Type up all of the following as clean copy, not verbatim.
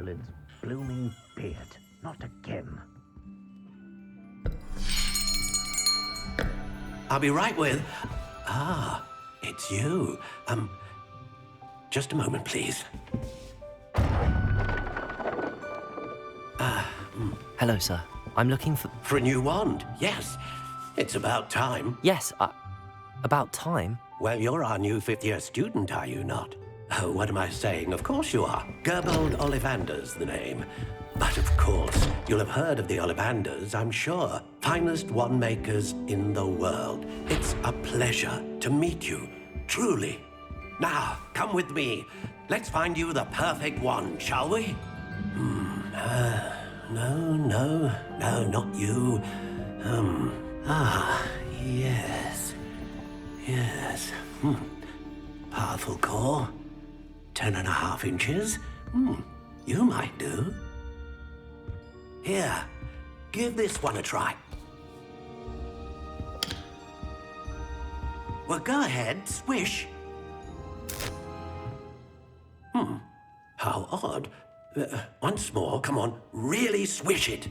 Merlin's blooming beard. Not again. I'll be right with... Ah, it's you. Just a moment, please. Hello, sir. I'm looking for... For a new wand, yes. It's about time. Yes, about time? Well, you're our new fifth-year student, are you not? Oh, what am I saying? Of course you are. Gerbold Ollivander's the name. But of course, you'll have heard of the Ollivanders, I'm sure. Finest wand makers in the world. It's a pleasure to meet you, truly. Now, come with me. Let's find you the perfect wand, shall we? No, not you. Yes. Powerful core. 10.5 inches. You might do. Here, give this one a try. Well, go ahead, swish. How odd. Once more, come on, really swish it.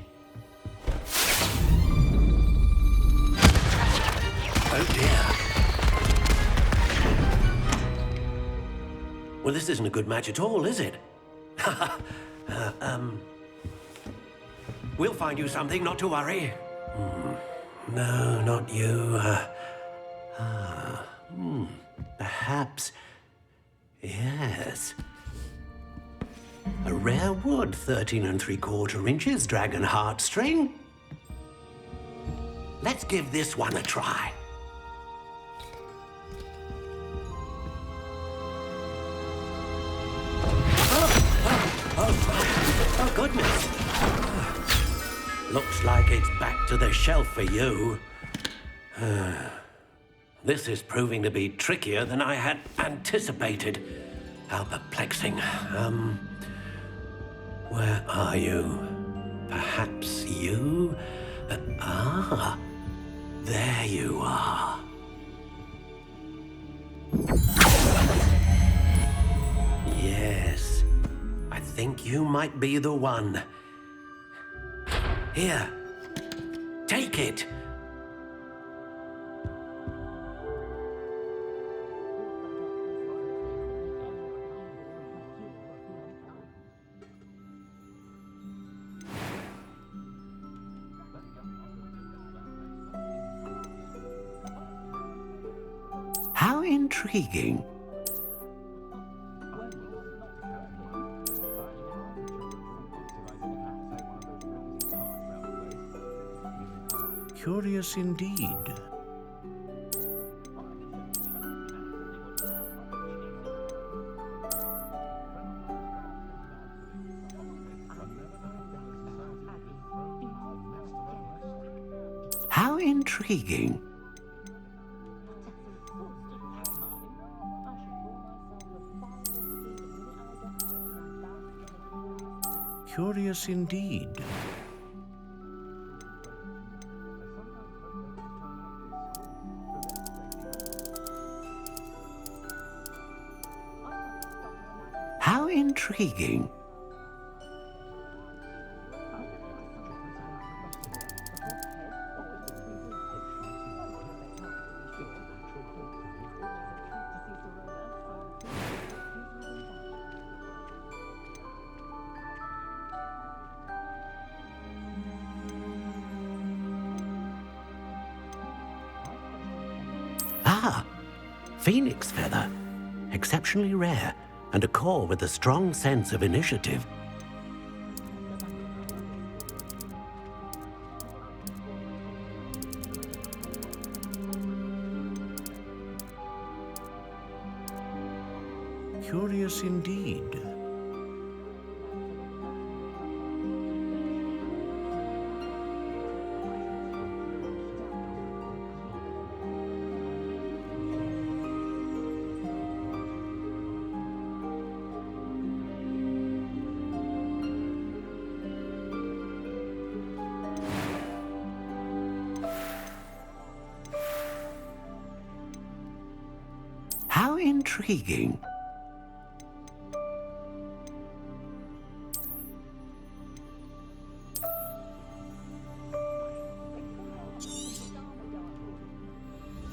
Oh dear. Well, this isn't a good match at all, is it? We'll find you something, not to worry. No, not you. Perhaps... Yes. A rare wood, 13 3/4 inches, dragon heartstring. Let's give this one a try. Oh, goodness. Looks like it's back to the shelf for you. This is proving to be trickier than I had anticipated. How perplexing. Where are you? Perhaps you? There you are. Yes, I think you might be the one. Here, take it. How intriguing. Curious indeed. How intriguing. Curious indeed. How intriguing. Phoenix feather. Exceptionally rare, and a core with a strong sense of initiative. Curious indeed. How intriguing.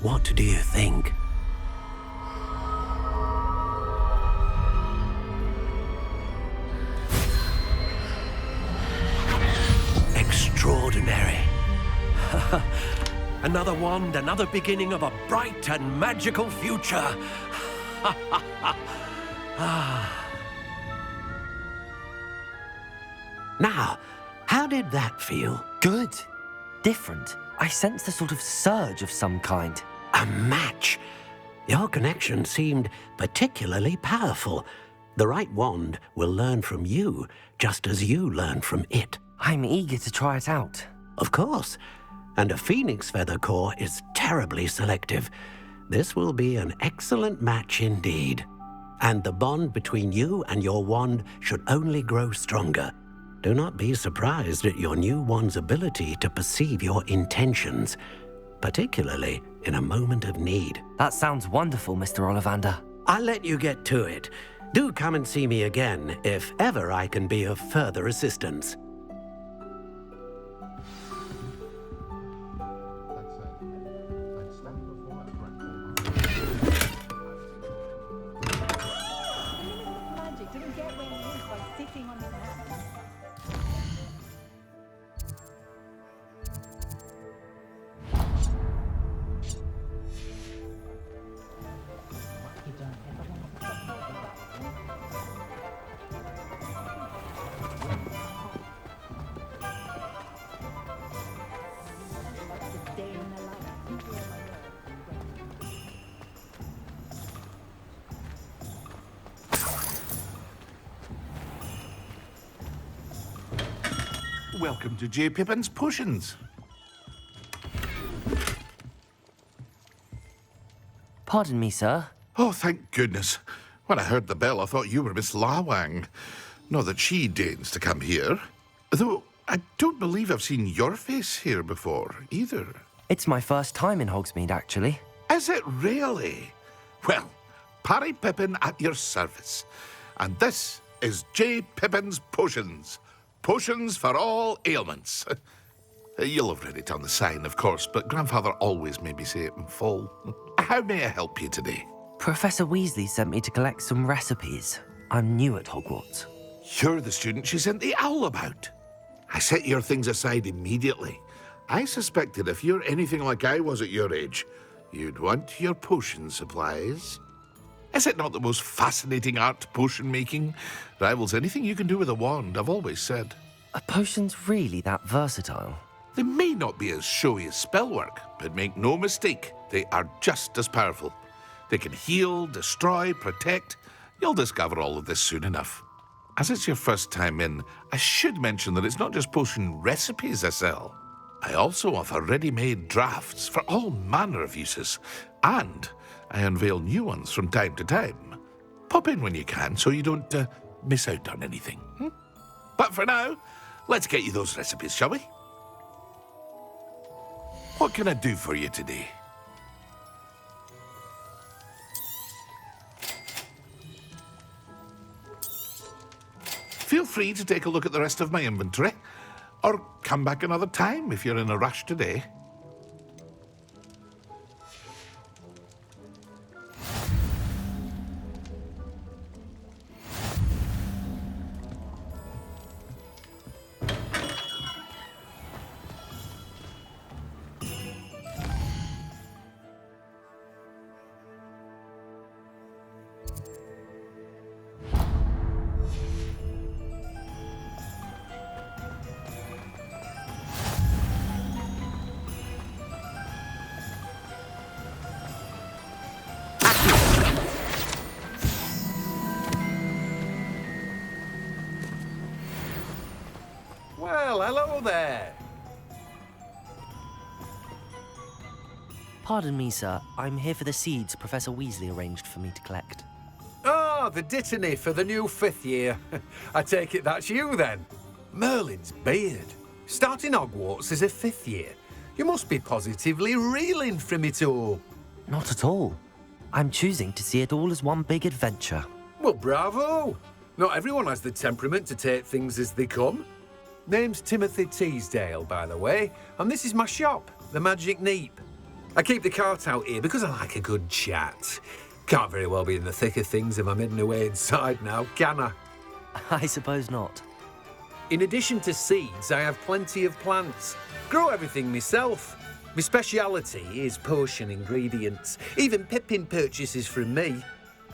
What do you think? Extraordinary. Another wand, another beginning of a bright and magical future. Now, how did that feel? Good. Different. I sensed a sort of surge of some kind. A match. Your connection seemed particularly powerful. The right wand will learn from you, just as you learn from it. I'm eager to try it out. Of course. And a phoenix feather core is terribly selective. This will be an excellent match indeed. And the bond between you and your wand should only grow stronger. Do not be surprised at your new wand's ability to perceive your intentions, particularly in a moment of need. That sounds wonderful, Mr. Ollivander. I'll let you get to it. Do come and see me again if ever I can be of further assistance. Magic didn't get where he is by sitting on his hands. Like the day in the life. Welcome to J. Pippin's Potions. Pardon me, sir. Oh, thank goodness. When I heard the bell, I thought you were Miss Lawang. Not that she deigns to come here. Though I don't believe I've seen your face here before, either. It's my first time in Hogsmeade, actually. Is it really? Well, Parry Pippin at your service. And this is J. Pippin's Potions. Potions for all ailments. You'll have read it on the sign, of course, but Grandfather always made me say it in full. How may I help you today? Professor Weasley sent me to collect some recipes. I'm new at Hogwarts. You're the student she sent the owl about. I set your things aside immediately. I suspected if you're anything like I was at your age, you'd want your potion supplies. Is it not the most fascinating art, potion making? Rivals anything you can do with a wand, I've always said. Are potions really that versatile? They may not be as showy as spellwork, but make no mistake, they are just as powerful. They can heal, destroy, protect. You'll discover all of this soon enough. As it's your first time in, I should mention that it's not just potion recipes I sell. I also offer ready-made drafts for all manner of uses, and I unveil new ones from time to time. Pop in when you can so you don't miss out on anything. But for now, let's get you those recipes, shall we? What can I do for you today? Feel free to take a look at the rest of my inventory, or come back another time if you're in a rush today. Well, hello there. Pardon me, sir. I'm here for the seeds Professor Weasley arranged for me to collect. Oh, the dittany for the new 5th year. I take it that's you, then. Merlin's beard. Starting Hogwarts as a 5th year. You must be positively reeling from it all. Not at all. I'm choosing to see it all as one big adventure. Well, bravo. Not everyone has the temperament to take things as they come. Name's Timothy Teasdale, by the way, and this is my shop, the Magic Neep. I keep the cart out here because I like a good chat. Can't very well be in the thick of things if I'm hidden away inside now, can I? I suppose not. In addition to seeds, I have plenty of plants. Grow everything myself. My speciality is potion ingredients. Even Pippin purchases from me.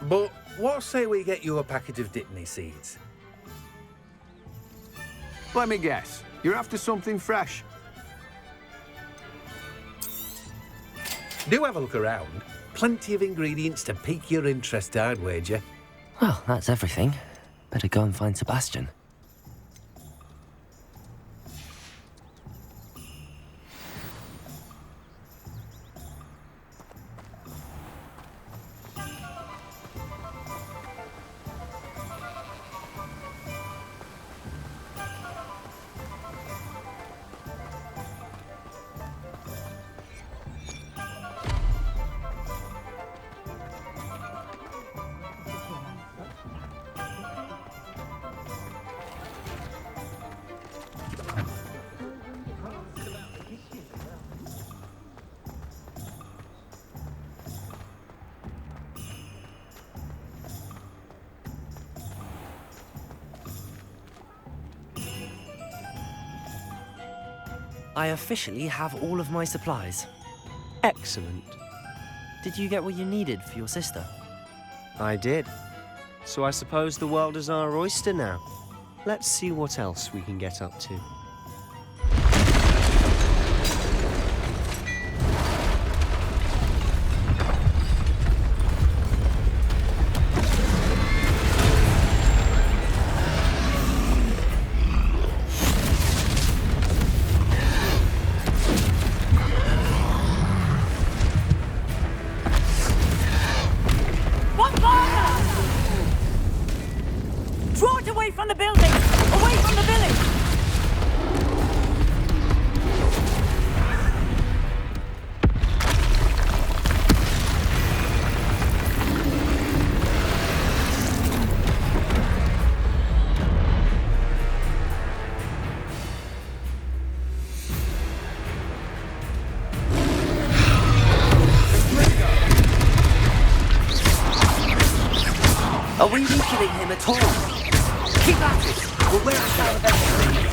But what say we get you a packet of Dittany seeds? Let me guess. You're after something fresh. Do have a look around. Plenty of ingredients to pique your interest, I'd wager. Well, that's everything. Better go and find Sebastian. I officially have all of my supplies. Excellent. Did you get what you needed for your sister? I did. So I suppose the world is our oyster now. Let's see what else we can get up to. Draw it away from the building! Away from the village! Are we weakening him at all? Keep at it! We'll wear it down eventually.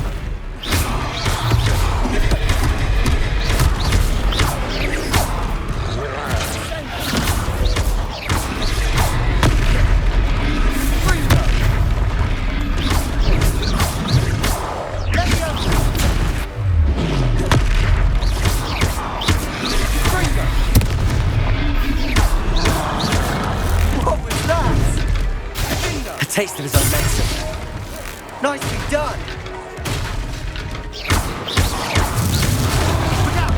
What was that? A taste of his own medicine. Nicely done! Look out!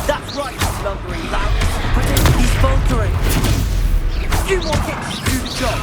That's right, you lumbering lout! He's faltering! Few more hits to do the job!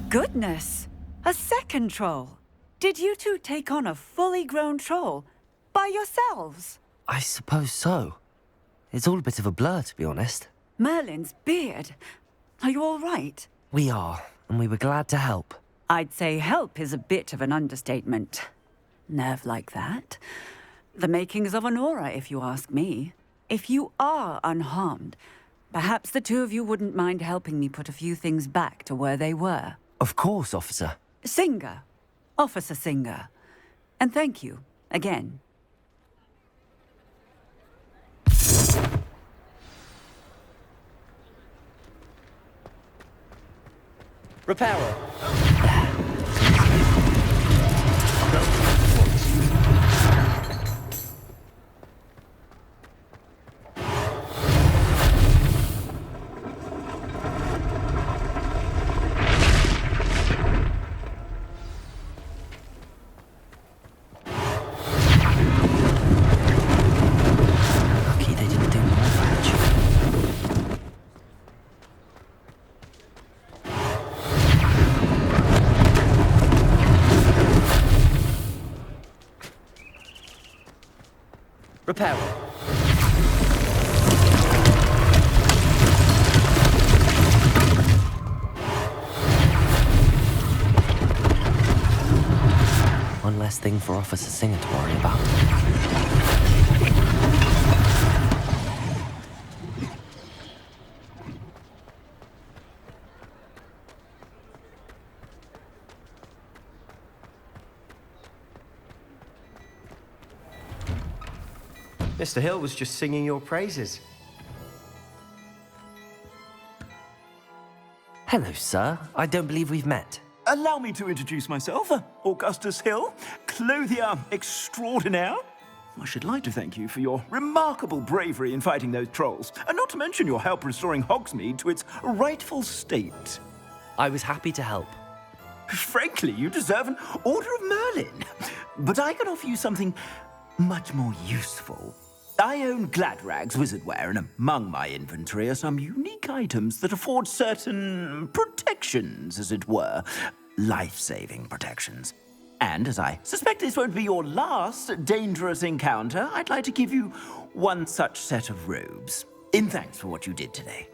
Goodness! A second troll! Did you two take on a fully grown troll by yourselves? I suppose so. It's all a bit of a blur, to be honest. Merlin's beard. Are you all right? We are, and we were glad to help. I'd say help is a bit of an understatement. Nerve like that. The makings of an aura, if you ask me. If you are unharmed, perhaps the two of you wouldn't mind helping me put a few things back to where they were. Of course, officer. Singer. Officer Singer. And thank you, again. Repairer. Repairing. One less thing for Officer Singer to worry about. Mr. Hill was just singing your praises. Hello, sir. I don't believe we've met. Allow me to introduce myself, Augustus Hill, clothier extraordinaire. I should like to thank you for your remarkable bravery in fighting those trolls, and not to mention your help restoring Hogsmeade to its rightful state. I was happy to help. Frankly, you deserve an Order of Merlin. But I can offer you something much more useful. I own Gladrag's wizardware, and among my inventory are some unique items that afford certain protections, as it were. Life-saving protections. And as I suspect this won't be your last dangerous encounter, I'd like to give you one such set of robes, in thanks for what you did today.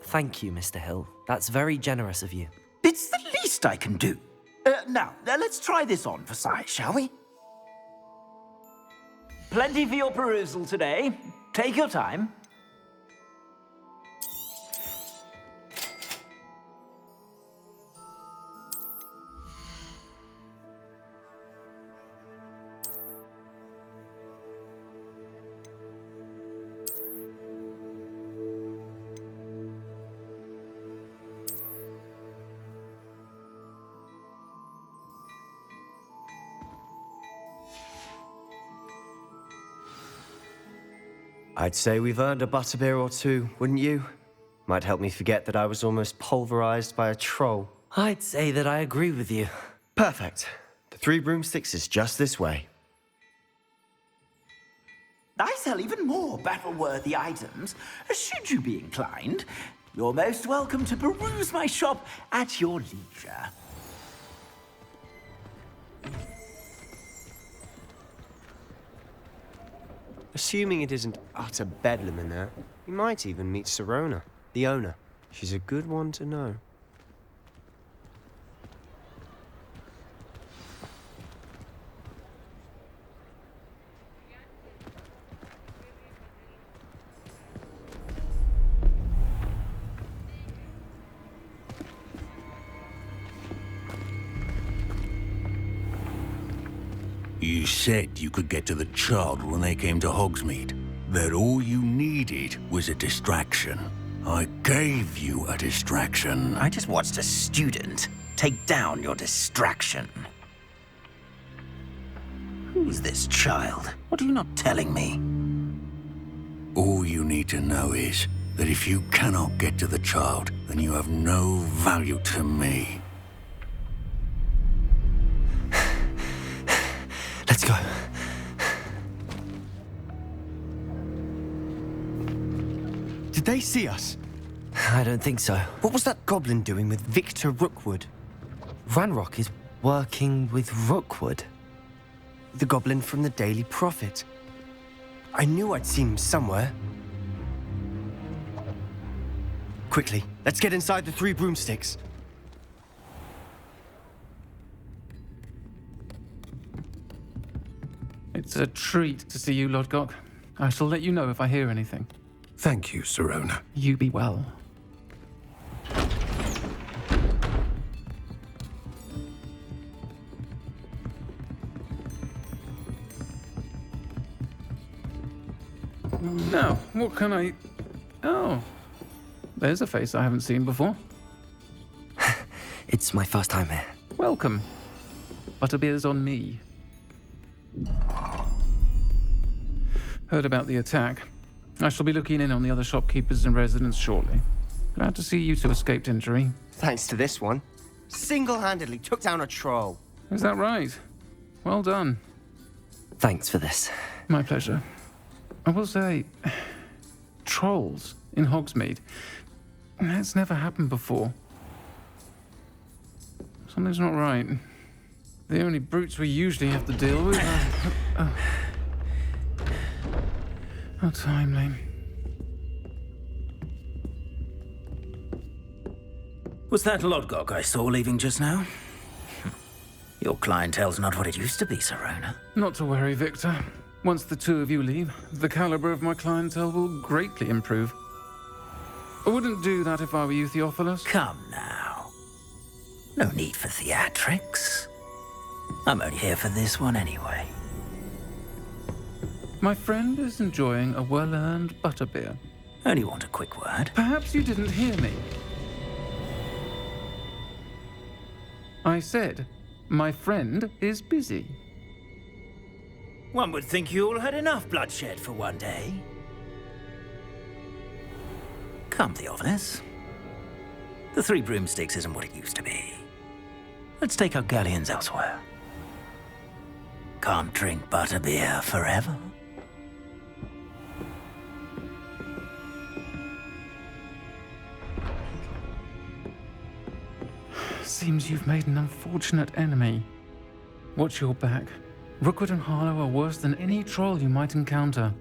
Thank you, Mr. Hill. That's very generous of you. It's the least I can do. Now, let's try this on for size, shall we? Plenty for your perusal today. Take your time. I'd say we've earned a butterbeer or two, wouldn't you? Might help me forget that I was almost pulverized by a troll. I'd say that I agree with you. Perfect. The 3 broomsticks is just this way. I sell even more battle-worthy items. Should you be inclined, you're most welcome to peruse my shop at your leisure. Assuming it isn't utter bedlam in there, you might even meet Sirona, the owner. She's a good one to know. You said you could get to the child when they came to Hogsmeade. That all you needed was a distraction. I gave you a distraction. I just watched a student take down your distraction. Who's this child? What are you not telling me? All you need to know is that if you cannot get to the child, then you have no value to me. Let's go. Did they see us? I don't think so. What was that goblin doing with Victor Rookwood? Ranrock is working with Rookwood. The goblin from the Daily Prophet. I knew I'd seen him somewhere. Quickly, let's get inside the 3 broomsticks. It's a treat to see you, Lodgok. I shall let you know if I hear anything. Thank you, Sirona. You be well. Now, what can I... Oh, there's a face I haven't seen before. It's my first time here. Welcome. Butterbeer's on me. Heard about the attack. I shall be looking in on the other shopkeepers and residents shortly. Glad to see you two escaped injury. Thanks to this one. Single-handedly took down a troll. Is that right? Well done. Thanks for this. My pleasure. I will say, trolls in Hogsmeade. That's never happened before. Something's not right. The only brutes we usually have to deal with are... How timely. Was that Lodgok I saw leaving just now? Your clientele's not what it used to be, Serona. Not to worry, Victor. Once the two of you leave, the caliber of my clientele will greatly improve. I wouldn't do that if I were you, Theophilus. Come now. No need for theatrics. I'm only here for this one anyway. My friend is enjoying a well-earned butterbeer. Only want a quick word. Perhaps you didn't hear me. I said, my friend is busy. One would think you all had enough bloodshed for one day. Come, Theophilus. The Three Broomsticks isn't what it used to be. Let's take our galleons elsewhere. Can't drink butterbeer forever. Seems you've made an unfortunate enemy. Watch your back. Rookwood and Harlow are worse than any troll you might encounter.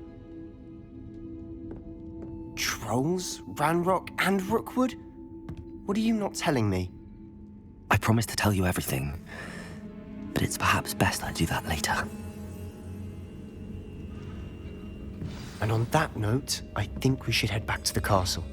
Trolls? Ranrock and Rookwood? What are you not telling me? I promised to tell you everything, but it's perhaps best I do that later. And on that note, I think we should head back to the castle.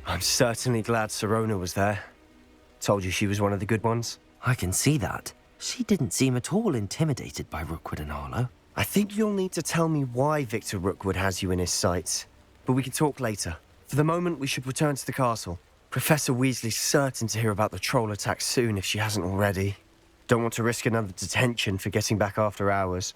I'm certainly glad Serona was there. Told you she was one of the good ones. I can see that. She didn't seem at all intimidated by Rookwood and Harlow. I think you'll need to tell me why Victor Rookwood has you in his sights. But we can talk later. For the moment, we should return to the castle. Professor Weasley's certain to hear about the troll attack soon if she hasn't already. Don't want to risk another detention for getting back after hours.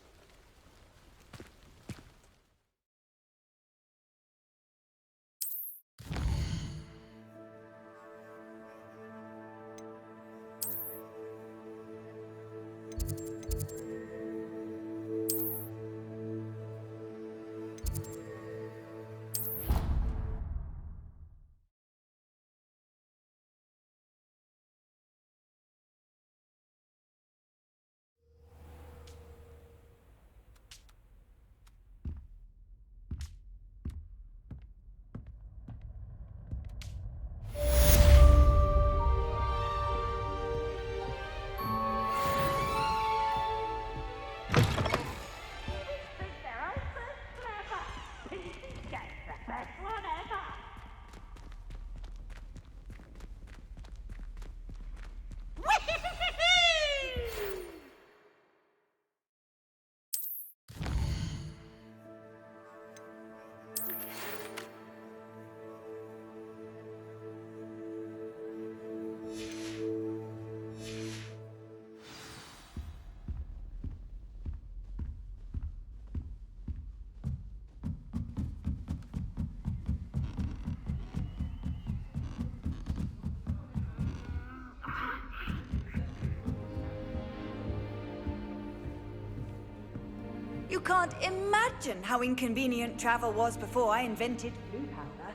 You can't imagine how inconvenient travel was before I invented blue powder.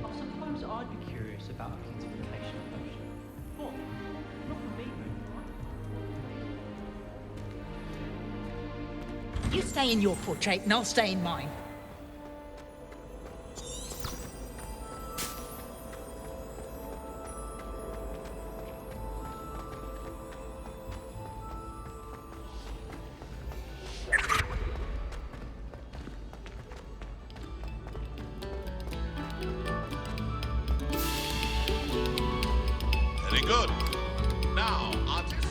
I suppose I'd be curious about a beautification potion. What? Not for me, really. You stay in your portrait and I'll stay in mine. Very good. Now, artists.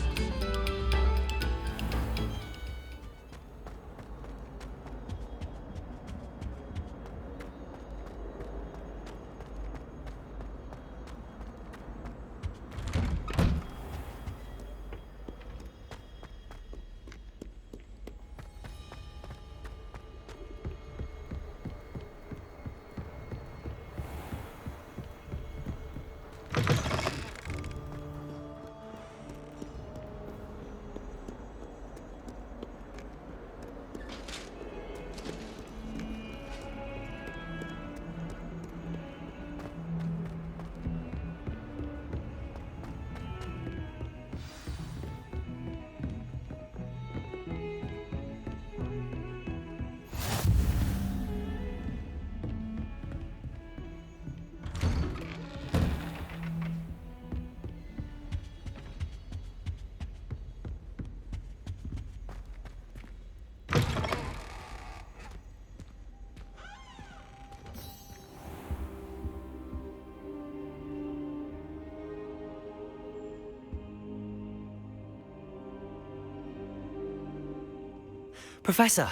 Professor,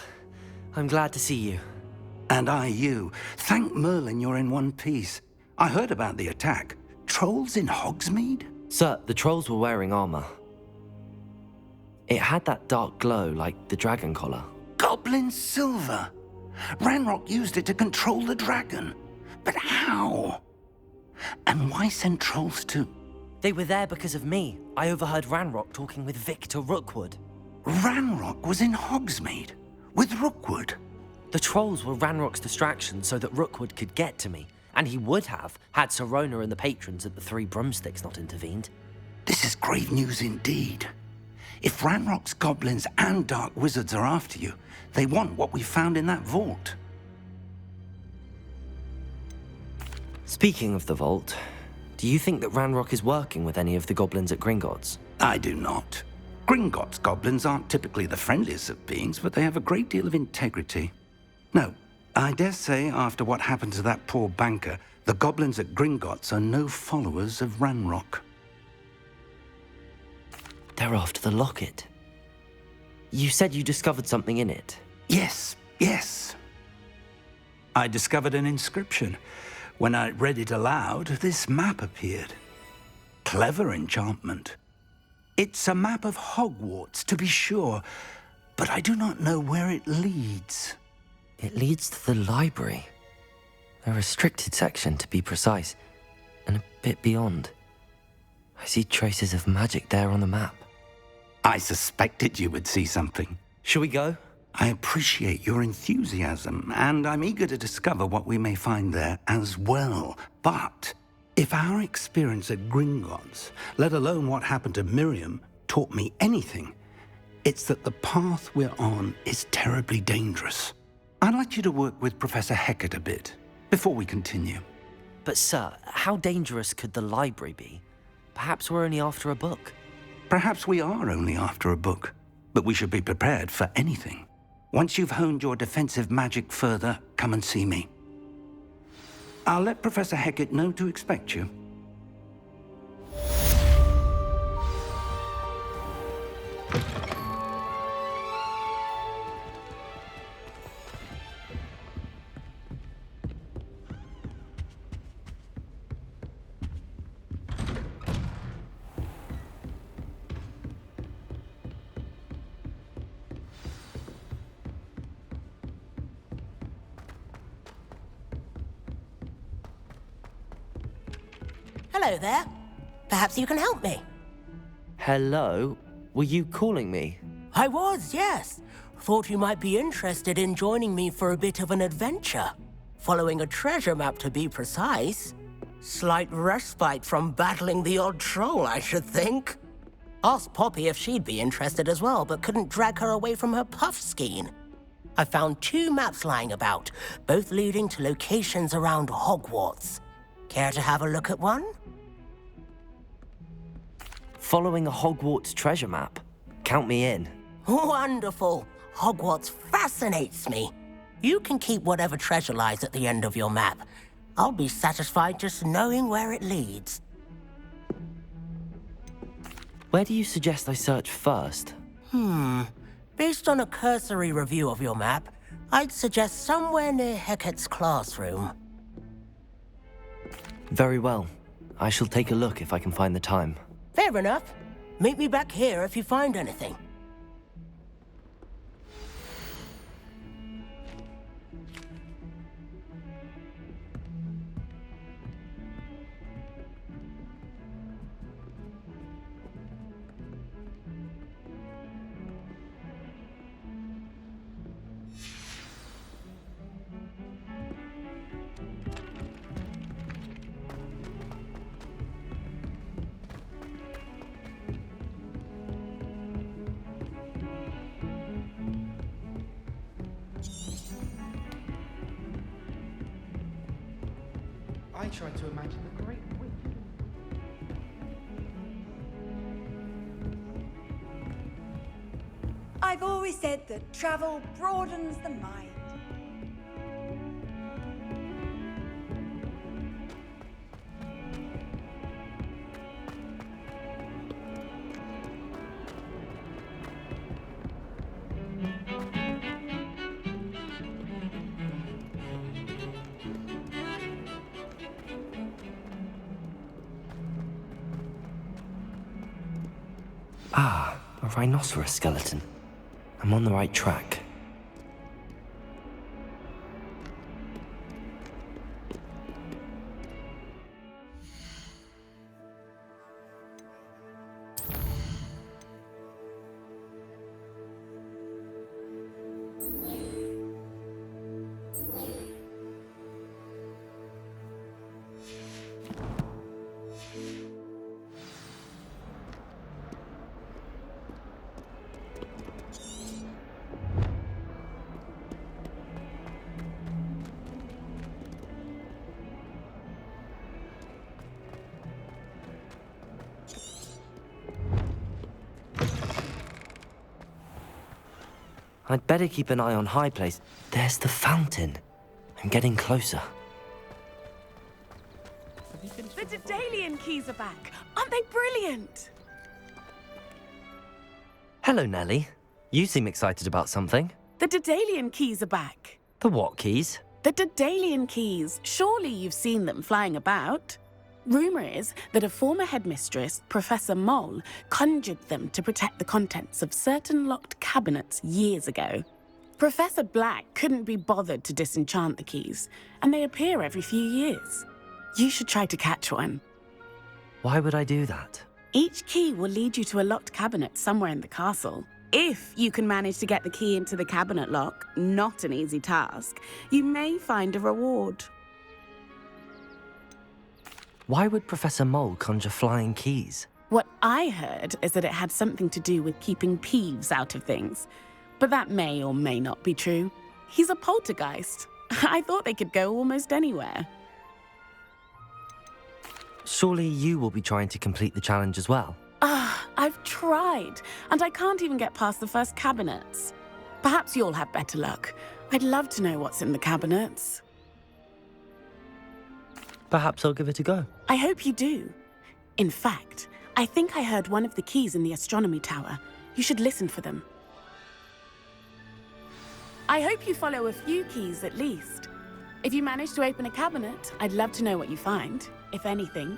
I'm glad to see you. And I you. Thank Merlin you're in one piece. I heard about the attack. Trolls in Hogsmeade? Sir, the trolls were wearing armor. It had that dark glow like the dragon collar. Goblin silver. Ranrock used it to control the dragon. But how? And why send trolls to... They were there because of me. I overheard Ranrock talking with Victor Rookwood. Ranrock was in Hogsmeade? With Rookwood? The trolls were Ranrock's distraction so that Rookwood could get to me. And he would have, had Sirona and the patrons at the Three Broomsticks not intervened. This is grave news indeed. If Ranrock's goblins and dark wizards are after you, they want what we found in that vault. Speaking of the vault, do you think that Ranrock is working with any of the goblins at Gringotts? I do not. Gringotts goblins aren't typically the friendliest of beings, but they have a great deal of integrity. No, I dare say after what happened to that poor banker, the goblins at Gringotts are no followers of Ranrock. They're after the locket. You said you discovered something in it. Yes. I discovered an inscription. When I read it aloud, this map appeared. Clever enchantment. It's a map of Hogwarts, to be sure, but I do not know where it leads. It leads to the library. A restricted section, to be precise, and a bit beyond. I see traces of magic there on the map. I suspected you would see something. Shall we go? I appreciate your enthusiasm, and I'm eager to discover what we may find there as well. But if our experience at Gringotts, let alone what happened to Miriam, taught me anything, it's that the path we're on is terribly dangerous. I'd like you to work with Professor Hecat a bit before we continue. But sir, how dangerous could the library be? Perhaps we're only after a book. Perhaps we are only after a book, but we should be prepared for anything. Once you've honed your defensive magic further, come and see me. I'll let Professor Hecat know to expect you. Hello there. Perhaps you can help me. Hello? Were you calling me? I was, yes. Thought you might be interested in joining me for a bit of an adventure. Following a treasure map, to be precise. Slight respite from battling the odd troll, I should think. Asked Poppy if she'd be interested as well, but couldn't drag her away from her puff skein. I found 2 maps lying about, both leading to locations around Hogwarts. Care to have a look at one? Following a Hogwarts treasure map? Count me in. Wonderful. Hogwarts fascinates me. You can keep whatever treasure lies at the end of your map. I'll be satisfied just knowing where it leads. Where do you suggest I search first? Based on a cursory review of your map, I'd suggest somewhere near Hecat's classroom. Very well. I shall take a look if I can find the time. Fair enough. Meet me back here if you find anything. I tried to imagine the great witch. I've always said that travel broadens the mind. Ah, a rhinoceros skeleton. I'm on the right track. I'd better keep an eye on High Place. There's the fountain. I'm getting closer. The Daedalian keys are back. Aren't they brilliant? Hello, Nellie. You seem excited about something. The Daedalian keys are back. The what keys? The Daedalian keys. Surely you've seen them flying about. Rumour is that a former headmistress, Professor Moll, conjured them to protect the contents of certain locked cabinets years ago. Professor Black couldn't be bothered to disenchant the keys, and they appear every few years. You should try to catch one. Why would I do that? Each key will lead you to a locked cabinet somewhere in the castle. If you can manage to get the key into the cabinet lock, not an easy task, you may find a reward. Why would Professor Mole conjure flying keys? What I heard is that it had something to do with keeping Peeves out of things. But that may or may not be true. He's a poltergeist. I thought they could go almost anywhere. Surely you will be trying to complete the challenge as well. I've tried, and I can't even get past the first cabinets. Perhaps you'll have better luck. I'd love to know what's in the cabinets. Perhaps I'll give it a go. I hope you do. In fact, I think I heard one of the keys in the astronomy tower. You should listen for them. I hope you follow a few keys at least. If you manage to open a cabinet, I'd love to know what you find, if anything.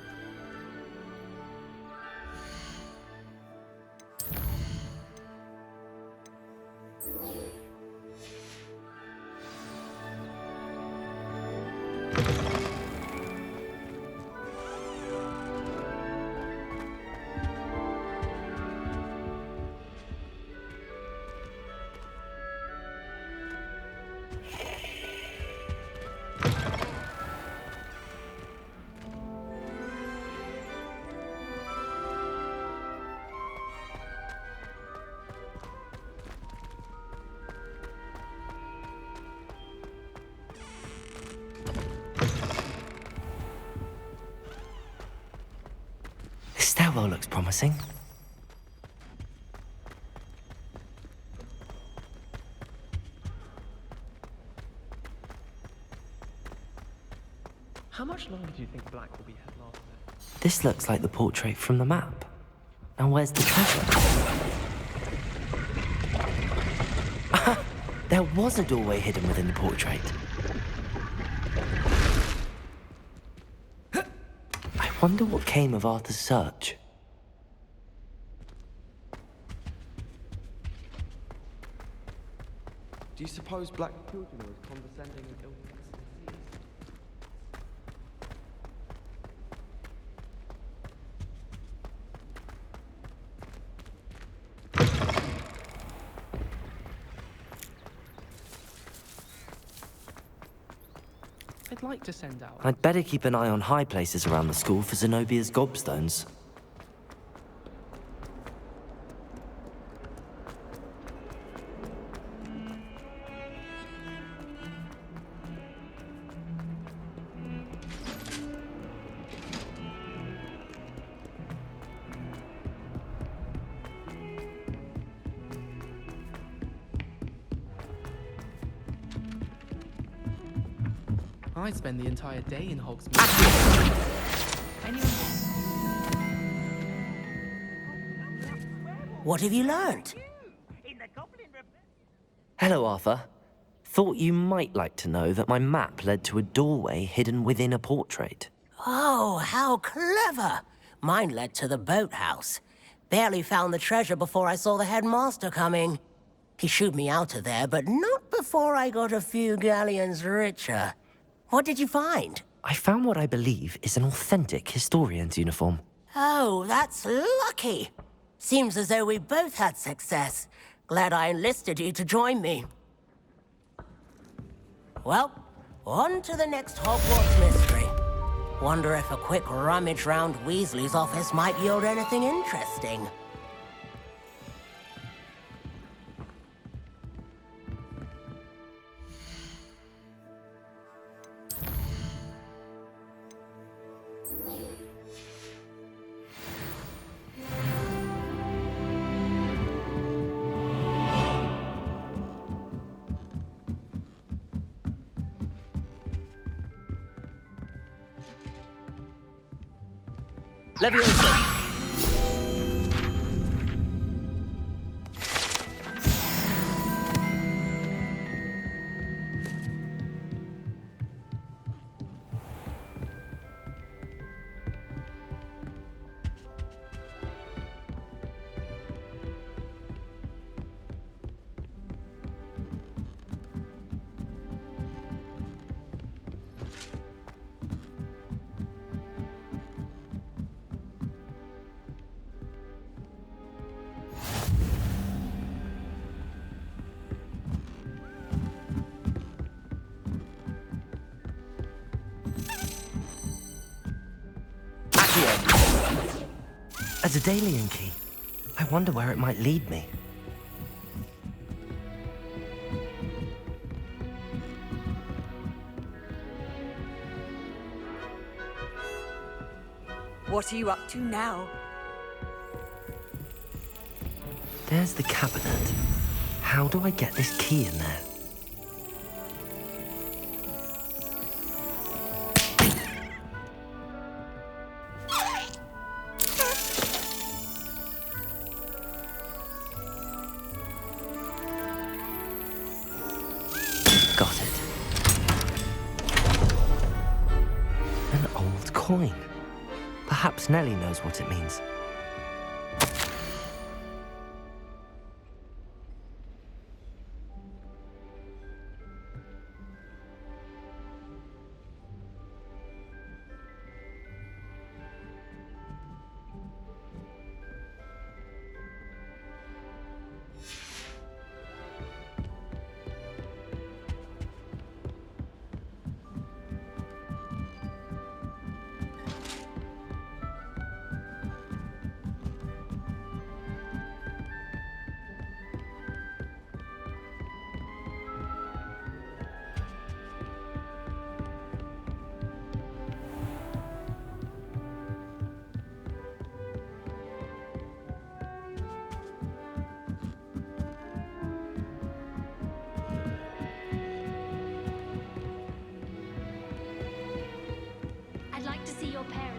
This stairwell looks promising. How much longer do you think Black will be headmaster? This looks like the portrait from the map. Now where's the treasure? There was a doorway hidden within the portrait. I wonder what came of Arthur's search. Do you suppose black children are as condescending and ill-fixed as he is? I'd like to send out. I'd better keep an eye on high places around the school for Zenobia's gobstones. I spend the entire day in Hogsmeade. What have you learned? Hello, Arthur. Thought you might like to know that my map led to a doorway hidden within a portrait. Oh, how clever! Mine led to the boathouse. Barely found the treasure before I saw the headmaster coming. He shooed me out of there, but not before I got a few galleons richer. What did you find? I found what I believe is an authentic historian's uniform. Oh, that's lucky. Seems as though we both had success. Glad I enlisted you to join me. Well, on to the next Hogwarts mystery. Wonder if a quick rummage round Weasley's office might yield anything interesting. Leviosa! A Daedalian key. I wonder where it might lead me. What are you up to now? There's the cabinet. How do I get this key in there? Got it. An old coin. Perhaps Nellie knows what it means. I'd like to see your parents.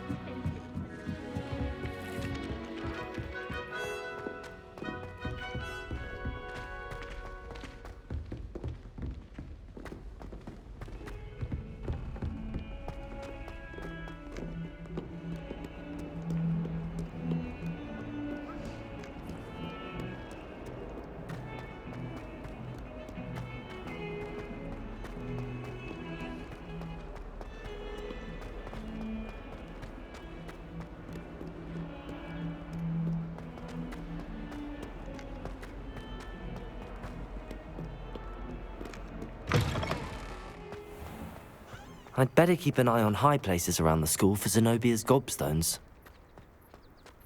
I'd better keep an eye on high places around the school for Zenobia's gobstones.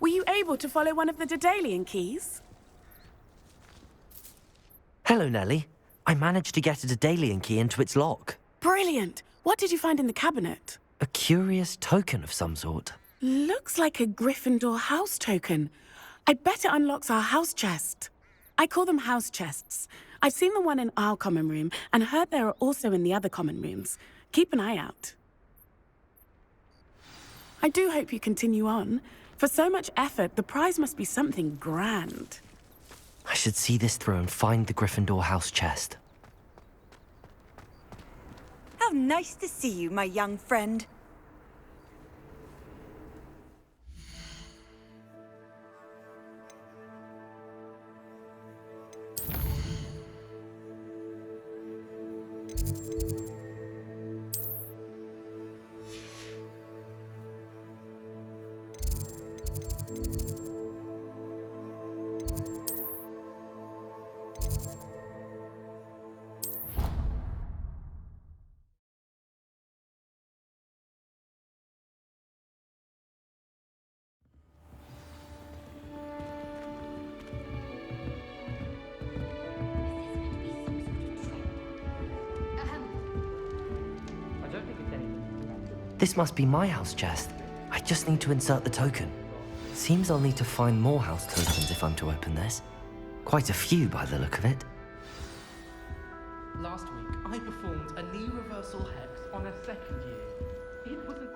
Were you able to follow one of the Daedalian keys? Hello, Nellie. I managed to get a Daedalian key into its lock. Brilliant! What did you find in the cabinet? A curious token of some sort. Looks like a Gryffindor house token. I bet it unlocks our house chest. I call them house chests. I've seen the one in our common room and heard there are also in the other common rooms. Keep an eye out. I do hope you continue on. For so much effort, the prize must be something grand. I should see this through and find the Gryffindor house chest. How nice to see you, my young friend. This must be my house chest. I just need to insert the token. Seems I'll need to find more house tokens if I'm to open this. Quite a few by the look of it. Last week, I performed a knee reversal hex on a second year. It was an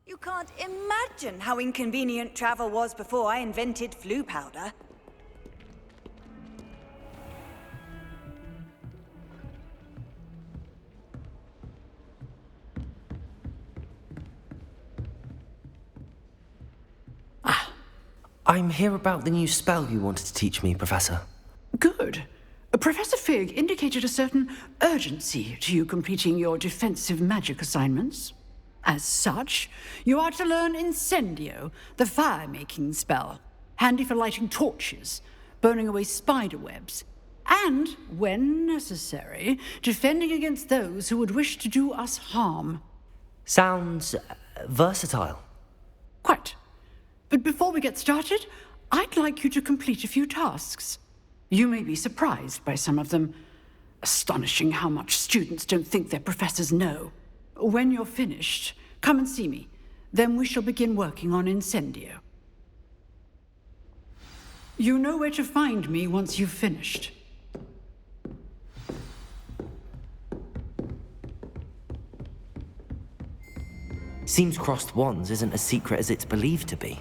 You can't imagine how inconvenient travel was before I invented flu powder. I'm here about the new spell you wanted to teach me, Professor. Good. Professor Fig indicated a certain urgency to you completing your defensive magic assignments. As such, you are to learn Incendio, the fire-making spell, handy for lighting torches, burning away spider webs, and, when necessary, defending against those who would wish to do us harm. Sounds versatile. Quite. But before we get started, I'd like you to complete a few tasks. You may be surprised by some of them. Astonishing how much students don't think their professors know. When you're finished, come and see me. Then we shall begin working on Incendio. You know where to find me once you've finished. Seems crossed wands isn't as secret as it's believed to be.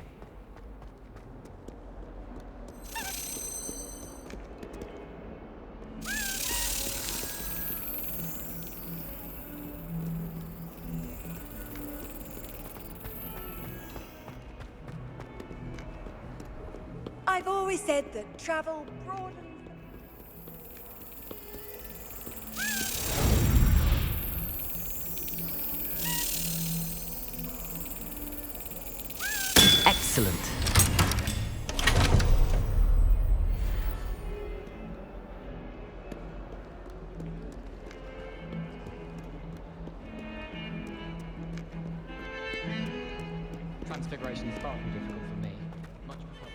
I've always said that travel broadens. Excellent. Transfiguration is far too difficult for me. Much prefer.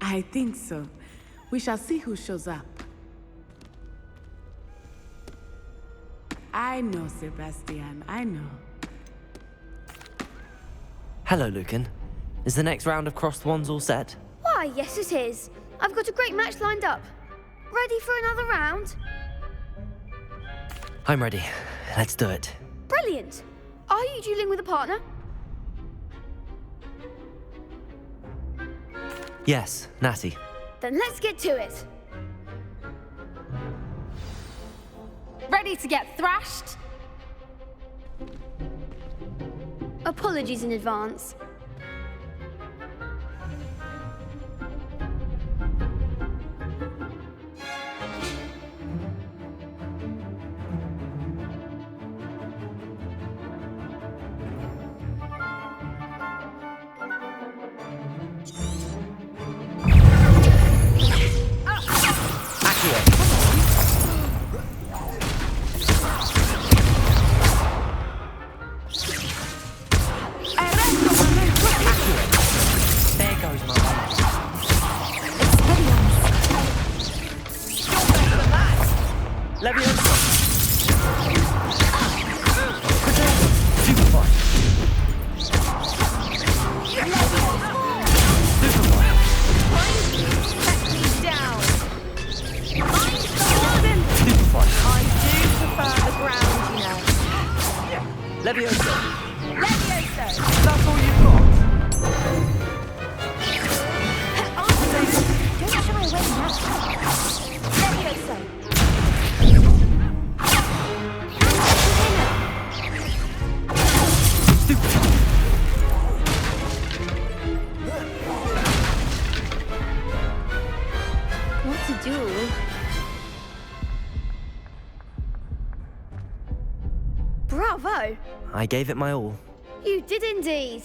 I think so. We shall see who shows up. I know, Sebastian, I know. Hello, Lucan. Is the next round of crossed wands all set? Why, yes it is. I've got a great match lined up. Ready for another round? I'm ready. Let's do it. Brilliant. Are you dueling with a partner? Yes, Natty. Then let's get to it. Ready to get thrashed? Apologies in advance. duel. Bravo! I gave it my all. You did indeed.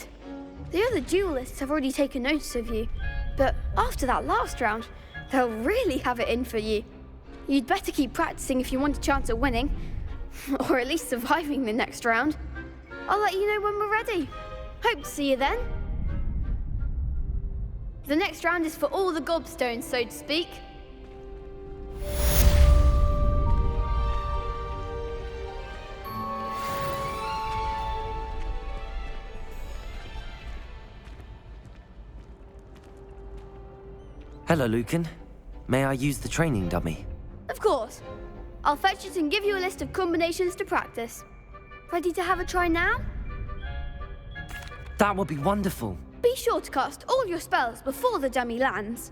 The other duelists have already taken notice of you, but after that last round, they'll really have it in for you. You'd better keep practicing if you want a chance at winning, or at least surviving the next round. I'll let you know when we're ready. Hope to see you then. The next round is for all the gobstones, so to speak. Hello, Lucan. May I use the training dummy? Of course. I'll fetch it and give you a list of combinations to practice. Ready to have a try now? That would be wonderful. Be sure to cast all your spells before the dummy lands.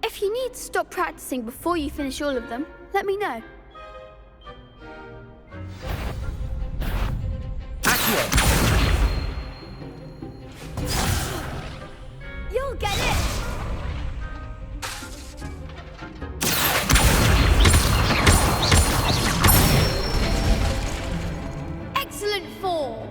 If you need to stop practicing before you finish all of them, let me know. You'll get it! Excellent form!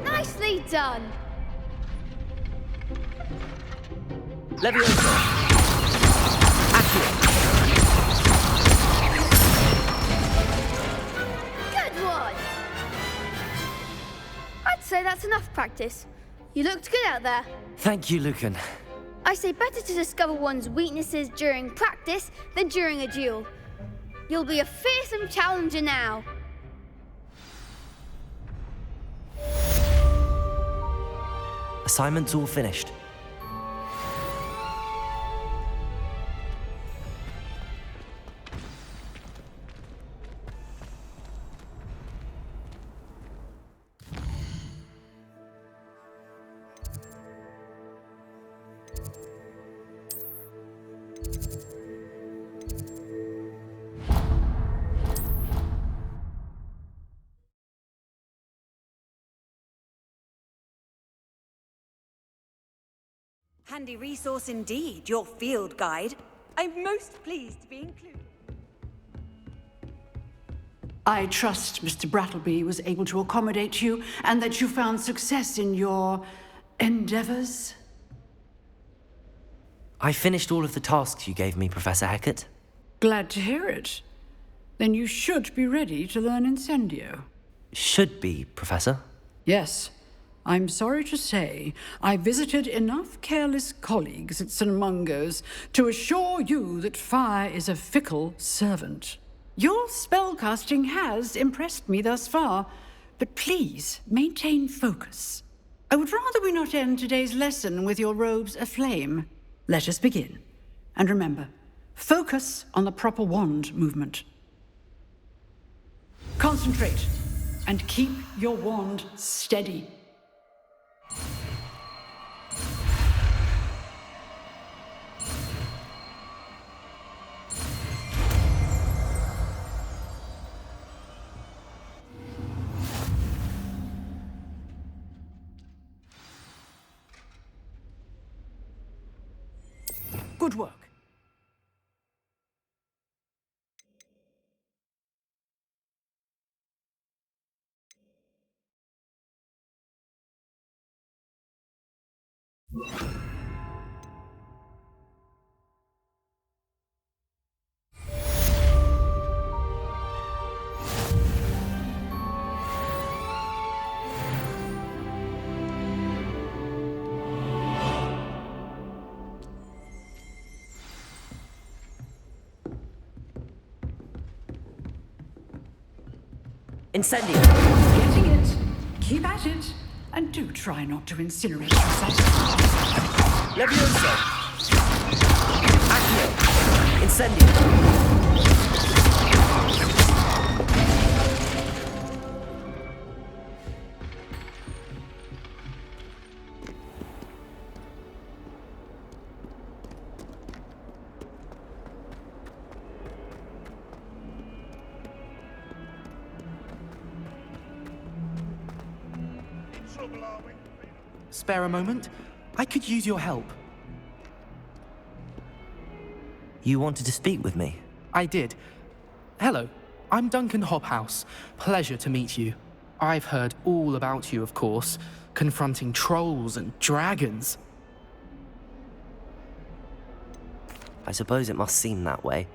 Nicely done! Good one! I'd say that's enough practice. You looked good out there. Thank you, Lucan. I say better to discover one's weaknesses during practice than during a duel. You'll be a fearsome challenger now. Assignment's all finished. Handy resource indeed, your field guide. I'm most pleased to be included. I trust Mr. Brattleby was able to accommodate you and that you found success in your endeavors. I finished all of the tasks you gave me, Professor Hecat. Glad to hear it. Then you should be ready to learn Incendio. Should be, Professor. Yes. I'm sorry to say, I visited enough careless colleagues at St. Mungo's to assure you that fire is a fickle servant. Your spellcasting has impressed me thus far, but please maintain focus. I would rather we not end today's lesson with your robes aflame. Let us begin. And remember, focus on the proper wand movement. Concentrate and keep your wand steady. Good work. Incendio! Getting it. Keep at it. And do try not to incinerate yourself. Levioso! Accio! Incendio! Spare a moment? I could use your help. You wanted to speak with me? I did. Hello, I'm Duncan Hobhouse. Pleasure to meet you. I've heard all about you, of course, confronting trolls and dragons. I suppose it must seem that way.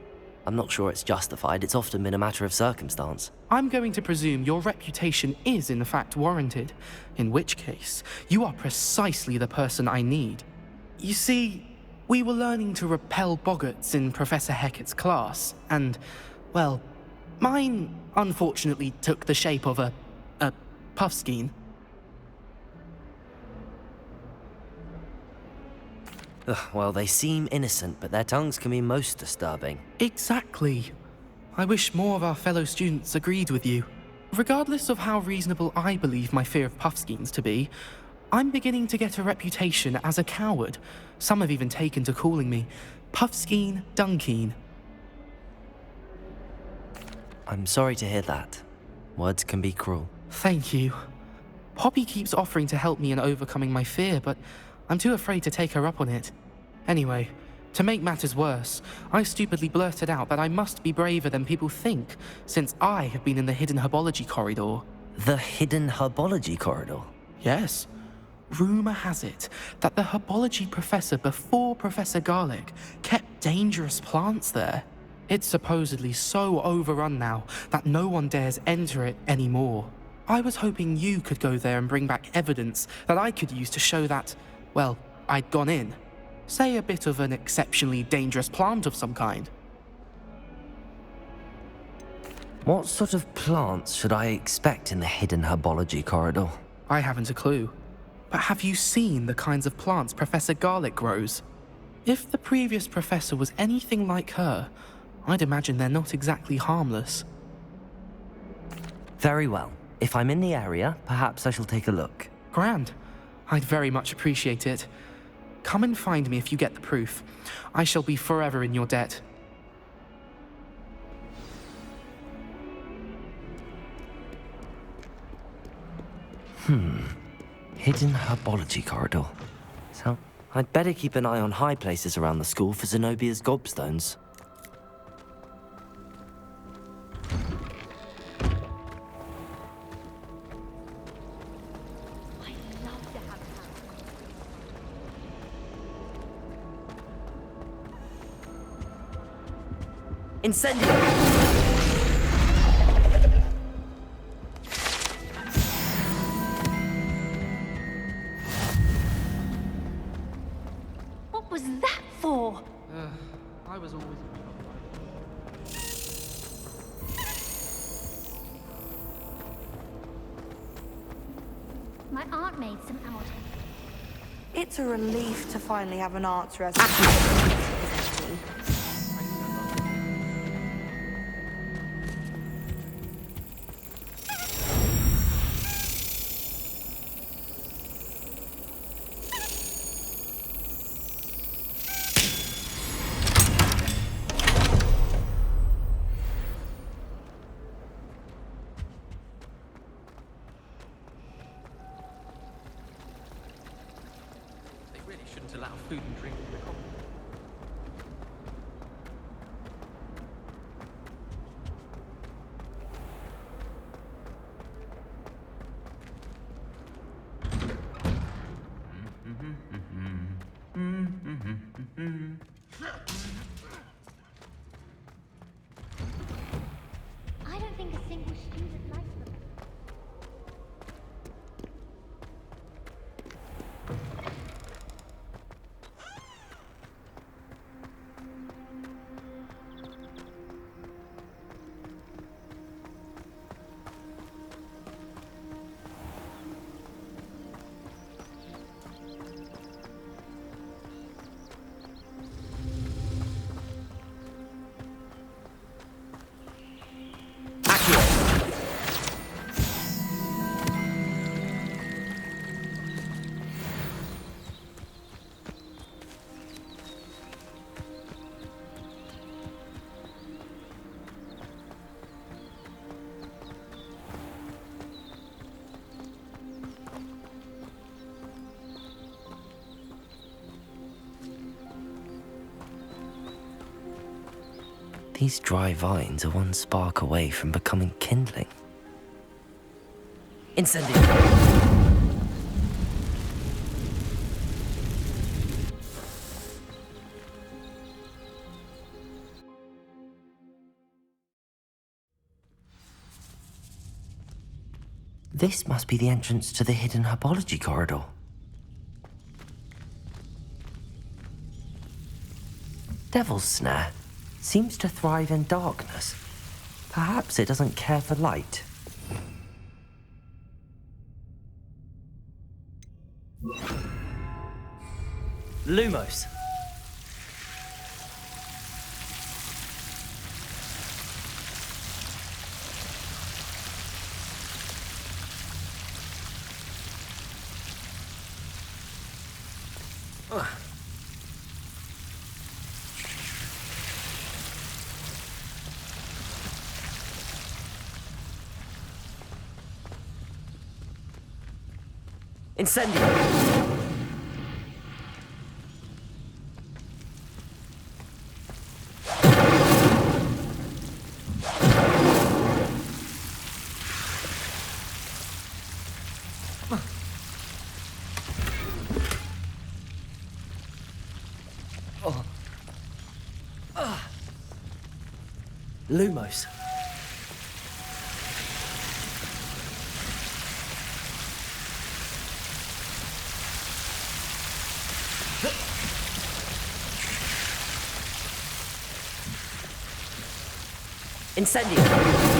I'm not sure it's justified. It's often been a matter of circumstance. I'm going to presume your reputation is in fact warranted, in which case, you are precisely the person I need. You see, we were learning to repel boggarts in Professor Hecat's class, and, well, mine unfortunately took the shape of a puffskein. Well, they seem innocent, but their tongues can be most disturbing. Exactly. I wish more of our fellow students agreed with you. Regardless of how reasonable I believe my fear of puffskeins to be, I'm beginning to get a reputation as a coward. Some have even taken to calling me Puffskeen Dunkeen. I'm sorry to hear that. Words can be cruel. Thank you. Poppy keeps offering to help me in overcoming my fear, but I'm too afraid to take her up on it. Anyway, to make matters worse, I stupidly blurted out that I must be braver than people think, since I have been in the hidden herbology corridor. The hidden herbology corridor? Yes. Rumor has it that the herbology professor before Professor Garlic kept dangerous plants there. It's supposedly so overrun now that no one dares enter it anymore. I was hoping you could go there and bring back evidence that I could use to show that, well, I'd gone in. Say a bit of an exceptionally dangerous plant of some kind. What sort of plants should I expect in the hidden herbology corridor? I haven't a clue. But have you seen the kinds of plants Professor Garlic grows? If the previous professor was anything like her, I'd imagine they're not exactly harmless. Very well. If I'm in the area, perhaps I shall take a look. Grand. I'd very much appreciate it. Come and find me if you get the proof. I shall be forever in your debt. Hidden herbology corridor. So, I'd better keep an eye on high places around the school for Zenobia's gobstones. Incendio! What was that for? I was always... My aunt made some out. It's a relief to finally have an answer as They really shouldn't allow food and drink in the common. I don't think a single student likes them. Accurate! These dry vines are one spark away from becoming kindling. Incendio! This must be the entrance to the hidden herbology corridor. Devil's Snare seems to thrive in darkness. Perhaps it doesn't care for light. Lumos. Incendio! Lumos. Incendio!